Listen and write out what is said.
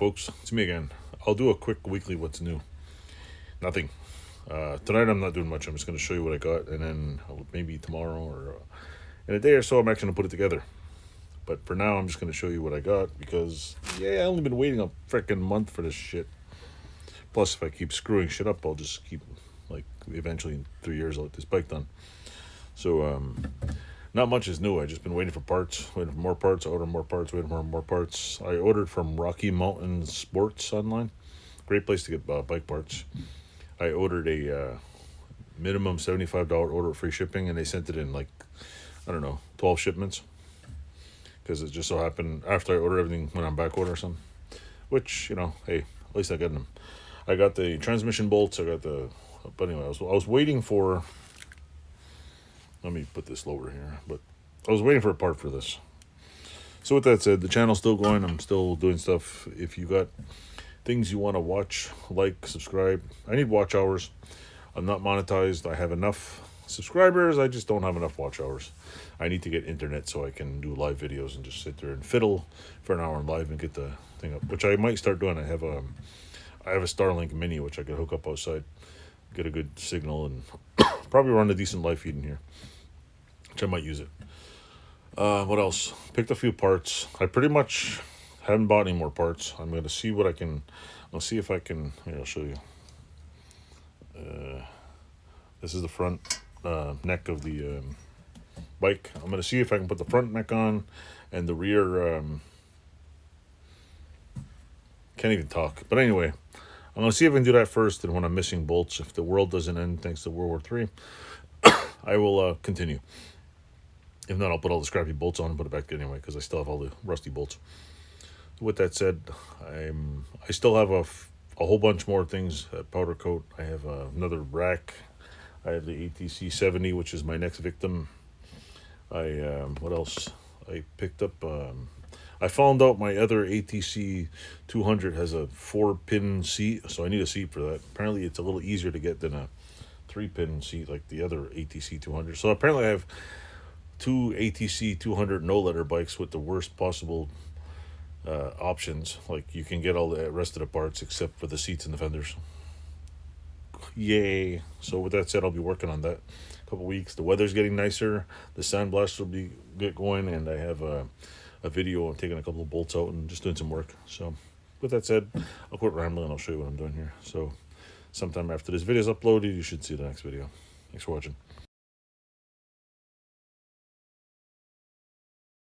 folks? It's me again. I'll do a quick weekly what's new. Nothing. Tonight I'm not doing much. I'm just going to show you what I got, and then maybe tomorrow or in a day or so I'm actually going to put it together. But for now I'm just going to show you what I got because, I only been waiting a freaking month for this shit. Plus, if I keep screwing shit up, I'll just keep, eventually in 3 years I'll get this bike done. So, not much is new. I just been waiting for parts, waiting for more parts, order more parts, waiting for more parts. I ordered from Rocky Mountain Sports online. Great place to get bike parts. I ordered a minimum $75 order, free shipping, and they sent it in 12 shipments. Because it just so happened after I ordered everything when I'm back order or something. Which, hey, at least I got them. I got the transmission bolts. I got the. But anyway, I was waiting for. Let me put this lower here. But I was waiting for a part for this. So with that said, the channel's still going. I'm still doing stuff. If you got things you want to watch, subscribe. I need watch hours. I'm not monetized. I have enough subscribers. I just don't have enough watch hours. I need to get internet so I can do live videos and just sit there and fiddle for an hour on live and get the thing up, which I might start doing. I have a Starlink Mini which I could hook up outside, get a good signal, and probably run a decent live feed in here, which I might use it. What else? Picked a few parts. I pretty much haven't bought any more parts. I'm going to see what I can. I'll see if I can. Here, I'll show you. This is the front neck of the bike. I'm going to see if I can put the front neck on and the rear. Can't even talk. But anyway, I'm going to see if I can do that first. And when I'm missing bolts, if the world doesn't end thanks to World War III, I will continue. If not, I'll put all the scrappy bolts on and put it back anyway because I still have all the rusty bolts. With that said, I still have a whole bunch more things at powder coat. I have another rack. I have the ATC 70, which is my next victim. What else? I picked up. I found out my other ATC 200 has a 4-pin seat, so I need a seat for that. Apparently, it's a little easier to get than a 3-pin seat like the other ATC 200. So apparently, I have two ATC 200 no-letter bikes with the worst possible options. Like you can get all the rest of the parts except for the seats and the fenders. Yay. So with that said, I'll be working on that a couple weeks. The weather's getting nicer, the sandblast will get going, and I have a video of taking a couple of bolts out and just doing some work. So with that said, I'll quit rambling and I'll show you what I'm doing here. So sometime after this video is uploaded, you should see the next video. Thanks for watching.